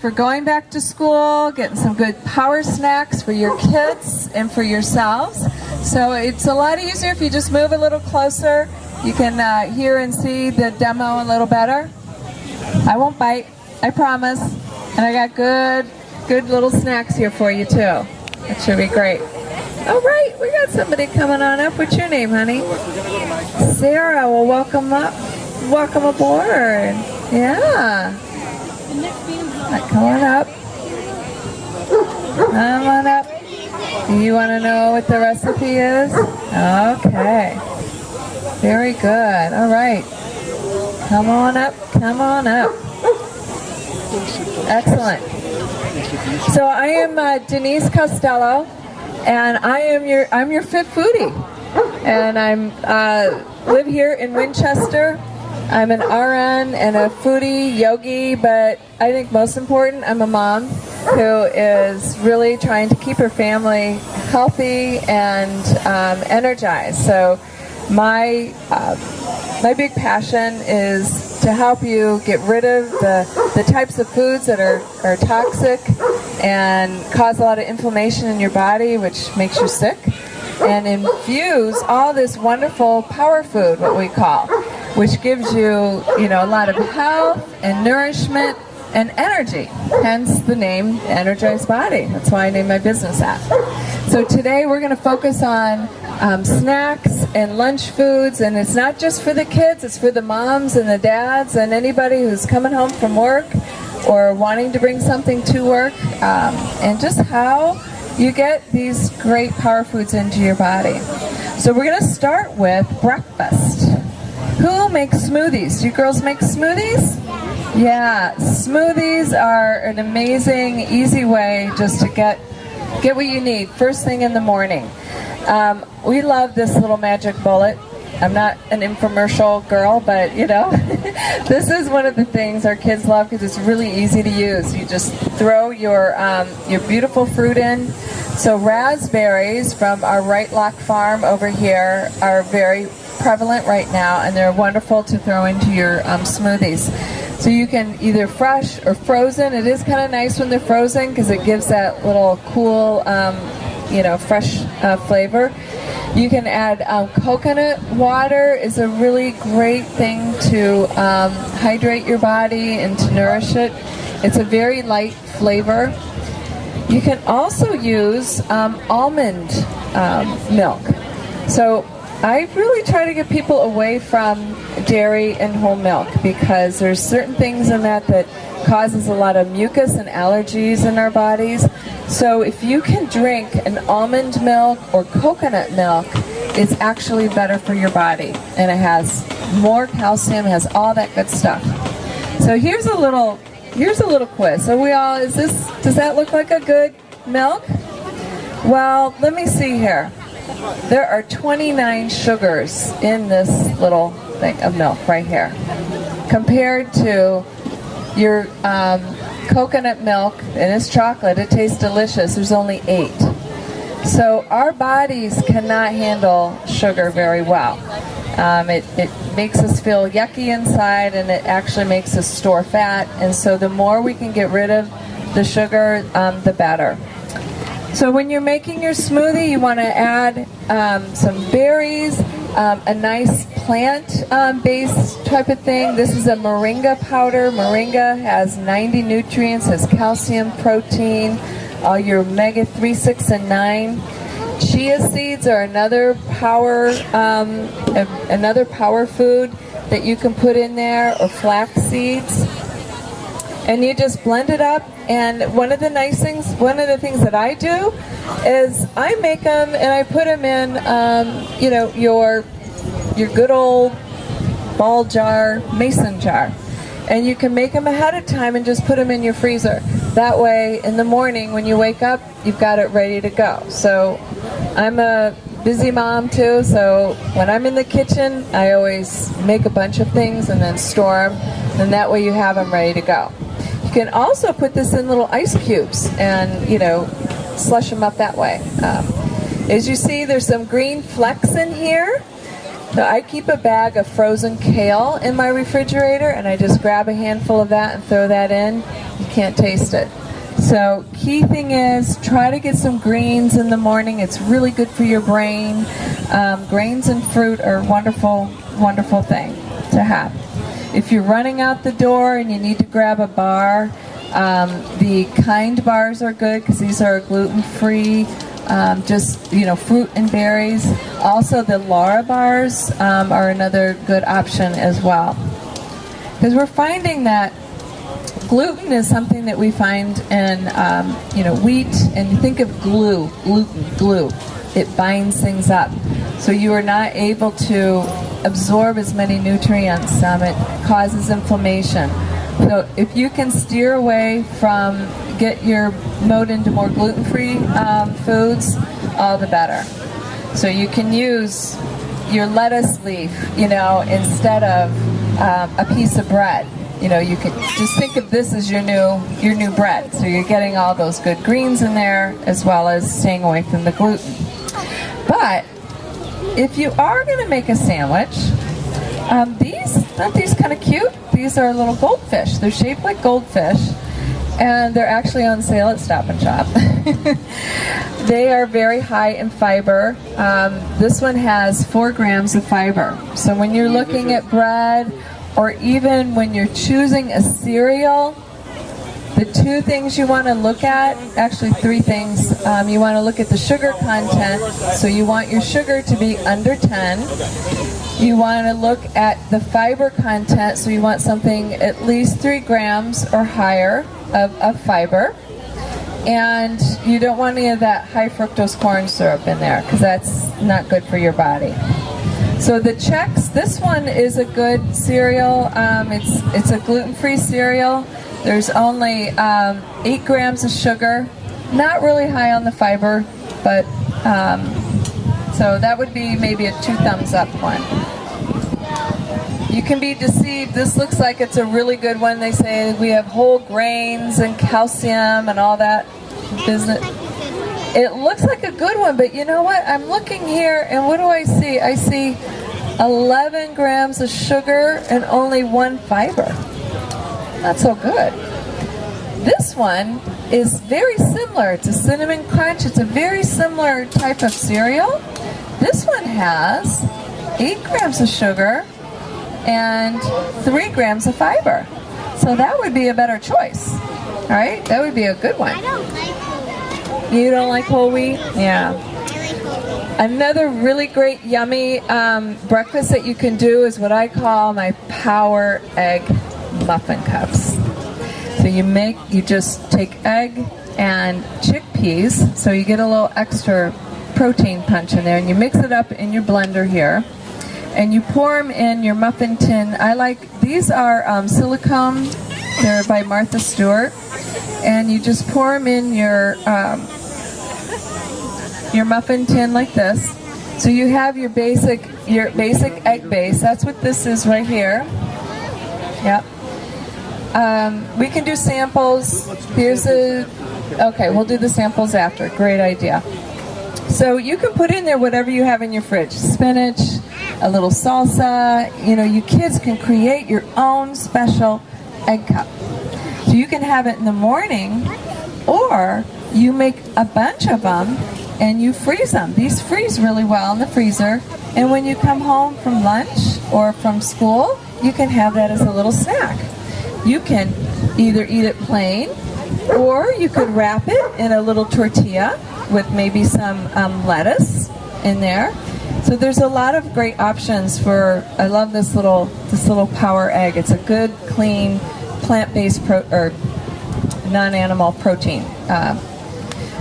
for going back to school, getting some good power snacks for your kids and for yourselves. So it's a lot easier if you just move a little closer. You can hear and see the demo a little better. I won't bite, I promise. And I got good little snacks here for you too. It should be great. All right, we got somebody coming on up. What's your name, honey? Sarah. Well, welcome up. Welcome aboard. Yeah. Come on up. Come on up. Do you want to know what the recipe is? Okay. Very good. All right. Come on up. Come on up. Excellent. So I am Denise Costello, and I'm your fit foodie, and I'm live here in Winchester. I'm an RN and a foodie yogi, but I think most important, I'm a mom who is really trying to keep her family healthy and energized. So my big passion is to help you get rid of the types of foods that are toxic and cause a lot of inflammation in your body, which makes you sick, and infuse all this wonderful power food, what we call, which gives you, a lot of health and nourishment and energy, hence the name Energized Body. That's why I named my business that. So today we're going to focus on snacks and lunch foods, and it's not just for the kids, it's for the moms and the dads and anybody who's coming home from work or wanting to bring something to work, and just how you get these great power foods into your body. So we're going to start with breakfast. Who makes smoothies? Do you girls make smoothies? Yeah, smoothies are an amazing, easy way just to get what you need first thing in the morning. We love this little magic bullet. I'm not an infomercial girl, but this is one of the things our kids love because it's really easy to use. You just throw your beautiful fruit in. So raspberries from our Right Lock farm over here are very prevalent right now, and they're wonderful to throw into your smoothies. So you can either fresh or frozen. It is kind of nice when they're frozen because it gives that little cool, fresh flavor. You can add coconut water is a really great thing to hydrate your body and to nourish it. It's a very light flavor. You can also use almond milk. So I really try to get people away from dairy and whole milk because there's certain things in that causes a lot of mucus and allergies in our bodies. So if you can drink an almond milk or coconut milk, it's actually better for your body, and it has more calcium, has all that good stuff. So here's a little quiz. So does that look like a good milk? Well, let me see here. There are 29 sugars in this little thing of milk right here, compared to your coconut milk, and it's chocolate. It tastes delicious. There's only 8. So our bodies cannot handle sugar very well. It makes us feel yucky inside, and it actually makes us store fat. And so the more we can get rid of the sugar, the better. So when you're making your smoothie, you want to add some berries, a nice plant-based type of thing. This is a moringa powder. Moringa has 90 nutrients, has calcium, protein, all your omega-3, 6, and 9. Chia seeds are another power food that you can put in there, or flax seeds. And you just blend it up. And one of the things that I do is I make them and I put them in, your good old ball jar, mason jar. And you can make them ahead of time and just put them in your freezer. That way, in the morning when you wake up, you've got it ready to go. So I'm a busy mom too, so when I'm in the kitchen, I always make a bunch of things and then store them, and that way you have them ready to go. You can also put this in little ice cubes and, slush them up that way. As you see, there's some green flecks in here. So I keep a bag of frozen kale in my refrigerator, and I just grab a handful of that and throw that in. You can't taste it. So key thing is try to get some greens in the morning. It's really good for your brain. Grains and fruit are a wonderful, wonderful thing to have. If you're running out the door and you need to grab a bar, the Kind bars are good because these are gluten-free, just, fruit and berries. Also, the Laura bars are another good option as well. Because we're finding that gluten is something that we find in, wheat, and you think of glue. It binds things up. So you are not able to absorb as many nutrients. It causes inflammation. So if you can steer away from, get your mode into more gluten-free foods, all the better. So you can use your lettuce leaf, instead of a piece of bread. You could just think of this as your new bread. So you're getting all those good greens in there, as well as staying away from the gluten. But if you are going to make a sandwich, aren't these kind of cute? These are little goldfish. They're shaped like goldfish, and they're actually on sale at Stop and Shop. They are very high in fiber. This one has 4 grams of fiber. So when you're looking at bread, or even when you're choosing a cereal, the 2 things you want to look at, actually 3 things, you want to look at the sugar content. So you want your sugar to be under 10. You want to look at the fiber content, so you want something at least 3 grams or higher of fiber. And you don't want any of that high fructose corn syrup in there, because that's not good for your body. So the Chex, this one is a good cereal. It's a gluten-free cereal. There's only 8 grams of sugar, not really high on the fiber, but so that would be maybe a 2 thumbs up one. You can be deceived. This looks like it's a really good one. They say we have whole grains and calcium and all that business. It looks like a good one, but you know what? I'm looking here, and what do I see? I see 11 grams of sugar and only 1 fiber. Not so good. This one is very similar to Cinnamon Crunch. It's a very similar type of cereal. This one has 8 grams of sugar and 3 grams of fiber. So that would be a better choice. All right? That would be a good one. I don't like whole wheat. You don't like whole wheat? Yeah. Another really great, yummy breakfast that you can do is what I call my power egg muffin cups. So you just take egg and chickpeas, so you get a little extra protein punch in there, and you mix it up in your blender here, and you pour them in your muffin tin. These are silicone. They're by Martha Stewart, and you just pour them in your muffin tin like this. So you have your basic egg base. That's what this is right here. Yep. We can do samples. Okay, we'll do the samples after. Great idea. So you can put in there whatever you have in your fridge. Spinach, a little salsa. You kids can create your own special egg cup. So you can have it in the morning, or you make a bunch of them and you freeze them. These freeze really well in the freezer, and when you come home from lunch or from school, you can have that as a little snack. You can either eat it plain, or you could wrap it in a little tortilla with maybe some lettuce in there. So there's a lot of great options for. I love this little power egg. It's a good, clean, plant-based or non-animal protein.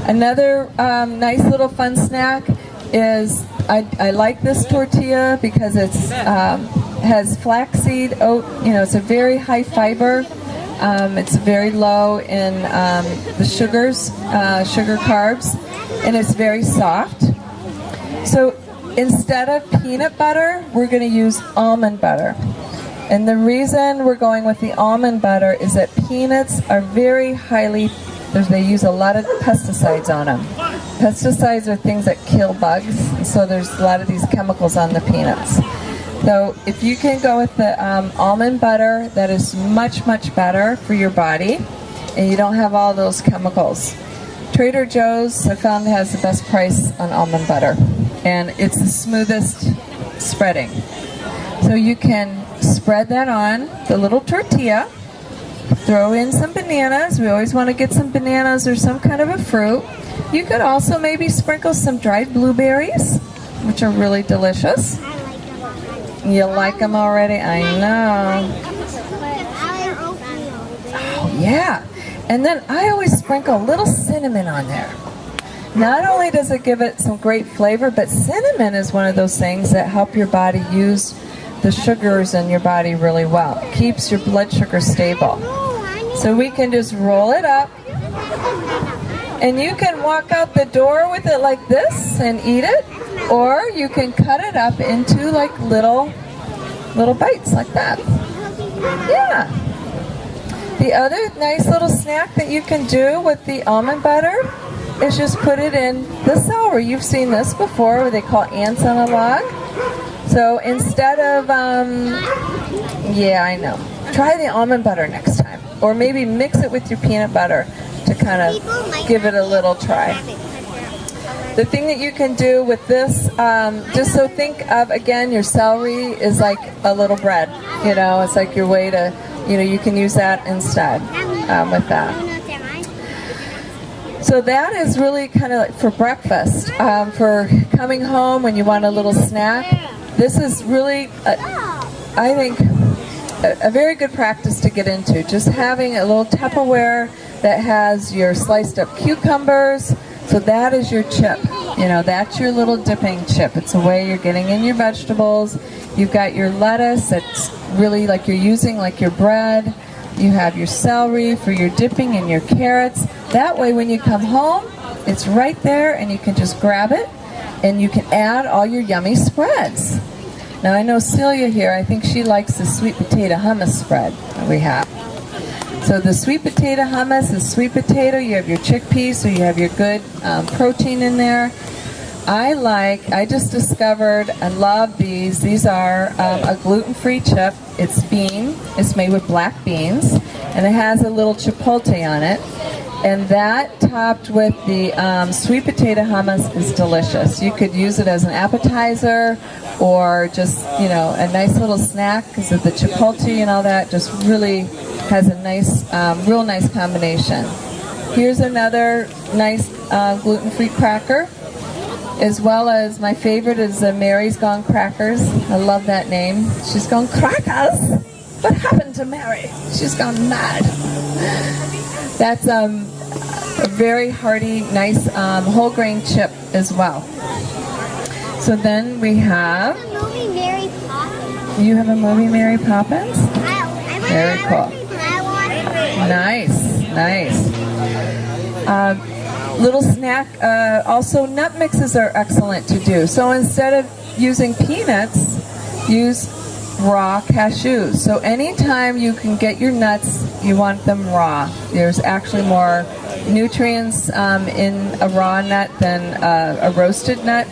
Another nice little fun snack is I like this tortilla because it's has flaxseed oat. It's a very high fiber. It's very low in the sugar carbs, and it's very soft. So instead of peanut butter, we're going to use almond butter. And the reason we're going with the almond butter is that peanuts are very highly, they use a lot of pesticides on them. Pesticides are things that kill bugs, so there's a lot of these chemicals on the peanuts. So if you can go with the almond butter, that is much, much better for your body, and you don't have all those chemicals. Trader Joe's, I found, has the best price on almond butter, and it's the smoothest spreading. So you can spread that on the little tortilla, throw in some bananas. We always want to get some bananas or some kind of a fruit. You could also maybe sprinkle some dried blueberries, which are really delicious. You like them already? I know. Oh, yeah. And then I always sprinkle a little cinnamon on there. Not only does it give it some great flavor, but cinnamon is one of those things that help your body use the sugars in your body really well. It keeps your blood sugar stable. So we can just roll it up, and you can walk out the door with it like this and eat it, or you can cut it up into like little bites like that. Yeah. The other nice little snack that you can do with the almond butter is just put it in the celery. You've seen this before, where they call ants on a log. So instead of, yeah, I know. Try the almond butter next time. Or maybe mix it with your peanut butter to kind of give it a little try. The thing that you can do with this, just so think of, again, your celery is like a little bread. You know, it's like your way to, you know, you can use that instead with that. So that is really kind of like for breakfast. For coming home when you want a little snack, this is really, I think, a very good practice to get into. Just having a little Tupperware that has your sliced up cucumbers. So that is your chip. You know, that's your little dipping chip. It's a way you're getting in your vegetables. You've got your lettuce that's really like you're using like your bread. You have your celery for your dipping and your carrots. That way when you come home, it's right there and you can just grab it and you can add all your yummy spreads. Now I know Celia here, I think she likes the sweet potato hummus spread that we have. So the sweet potato hummus is sweet potato, you have your chickpeas, so you have your good protein in there. I just discovered, I love these. These are a gluten-free chip. It's bean. It's made with black beans, and it has a little chipotle on it. And that topped with the sweet potato hummus is delicious. You could use it as an appetizer or just, you know, a nice little snack because of the chipotle and all that. Just really has a nice, real nice combination. Here's another nice gluten-free cracker, as well as my favorite is the Mary's Gone Crackers. I love that name. She's gone crackers. What happened to Mary? She's gone mad. That's a very hearty, nice whole grain chip as well. So then we have. The movie Mary Poppins. You have a movie Mary Poppins? Very cool. Nice, nice. Little snack. Also, nut mixes are excellent to do. So instead of using peanuts, use raw cashews. So anytime you can get your nuts, you want them raw. There's actually more nutrients in a raw nut than a roasted nut.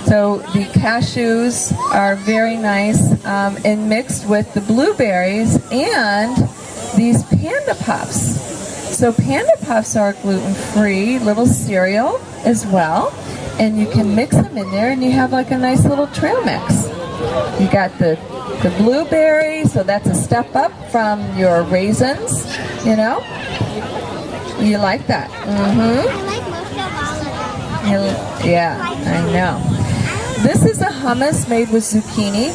So the cashews are very nice and mixed with the blueberries and these Panda Puffs. So Panda Puffs are gluten-free little cereal as well, and you can mix them in there and you have like a nice little trail mix. You got the blueberry, so that's a step up from your raisins, you know. You like that? Mm-hmm. I like most of all of them. Yeah, I know. This is a hummus made with zucchini.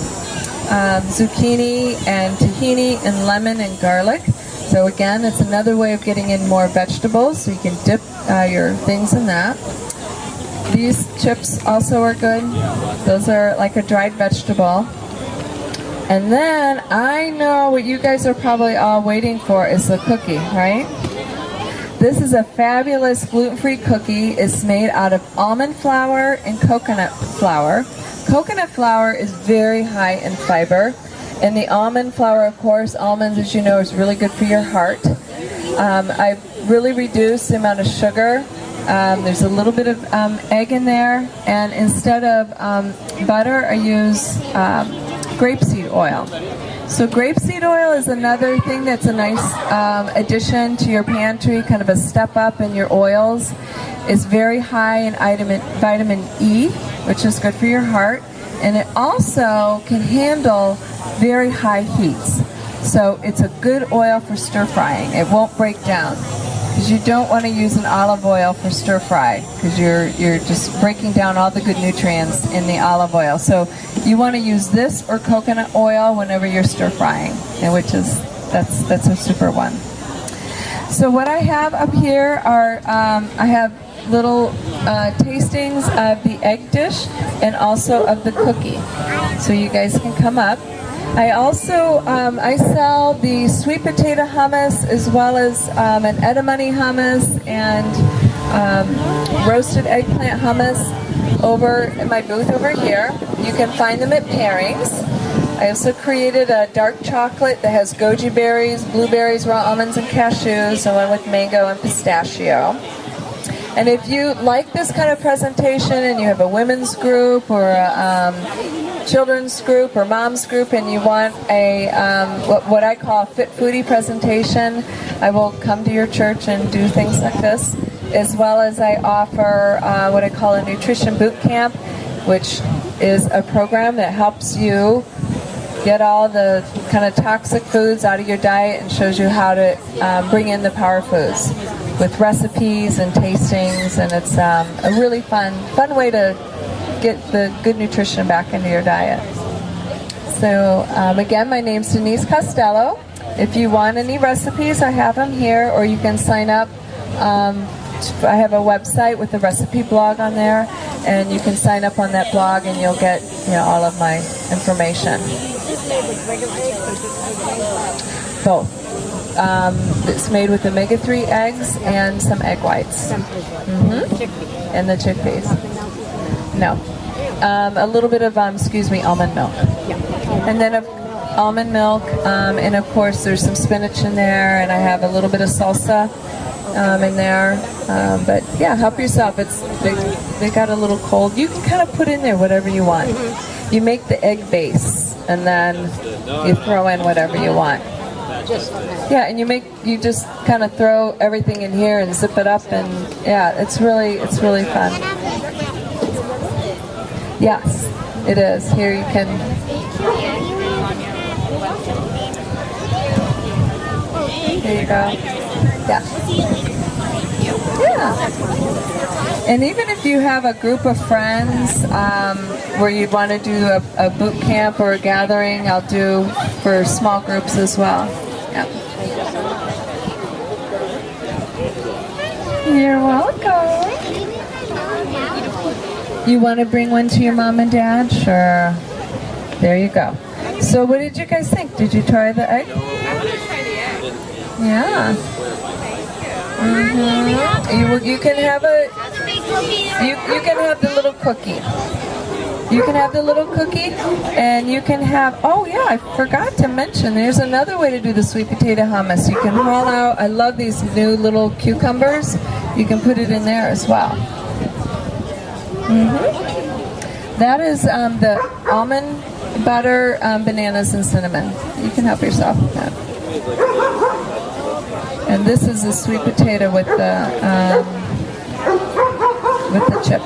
Zucchini and tahini and lemon and garlic. So again, it's another way of getting in more vegetables, so you can dip your things in that. These chips also are good. Those are like a dried vegetable. And then I know what you guys are probably all waiting for is the cookie, right? This is a fabulous gluten-free cookie. It's made out of almond flour and coconut flour. Coconut flour is very high in fiber. And the almond flour, of course, almonds, as you know, is really good for your heart. I really reduced the amount of sugar. There's a little bit of egg in there. And instead of butter, I use grapeseed oil. So grapeseed oil is another thing that's a nice addition to your pantry, kind of a step up in your oils. It's very high in vitamin E, which is good for your heart, and it also can handle very high heats. So it's a good oil for stir frying. It won't break down, because you don't want to use an olive oil for stir fry, because you're just breaking down all the good nutrients in the olive oil. So you want to use this or coconut oil whenever you're stir frying, and that's a super one. So what I have up here are I have little tastings of the egg dish and also of the cookie. So you guys can come up. I also I sell the sweet potato hummus, as well as an edamame hummus and roasted eggplant hummus over in my booth over here. You can find them at Pairings. I also created a dark chocolate that has goji berries, blueberries, raw almonds, and cashews, and one with mango and pistachio. And if you like this kind of presentation and you have a women's group or a children's group or mom's group, and you want a what I call a fit foodie presentation, I will come to your church and do things like this, as well as I offer what I call a nutrition boot camp, which is a program that helps you get all the kind of toxic foods out of your diet and shows you how to bring in the power foods with recipes and tastings, and it's a really fun way to get the good nutrition back into your diet. So again, my name's Denise Costello. If you want any recipes, I have them here, or you can sign up. I have a website with a recipe blog on there, and you can sign up on that blog and you'll get all of my information. Both. It's made with omega-3 eggs and some egg whites. And the chickpeas. No. A little bit of, almond milk. And then almond milk, and of course there's some spinach in there, and I have a little bit of salsa in there. But yeah, help yourself. They got a little cold. You can kind of put in there whatever you want. You make the egg base, and then you throw in whatever you want. Yeah, and you just kind of throw everything in here and zip it up, and yeah, it's really fun. Yes, it is. Here you can. Here you go. Yeah. Yeah. And even if you have a group of friends where you want to do a boot camp or a gathering, I'll do for small groups as well. Yeah. You're welcome. You want to bring one to your mom and dad? Sure. There you go. So what did you guys think? Did you try the egg? I want to try the egg. Yeah. You can have you can have the little cookie. You can have the little cookie, and you can have, oh yeah, I forgot to mention, there's another way to do the sweet potato hummus. You can haul out, I love these new little cucumbers. You can put it in there as well. That is the almond butter, bananas, and cinnamon. You can help yourself with that. And this is a sweet potato with the chip.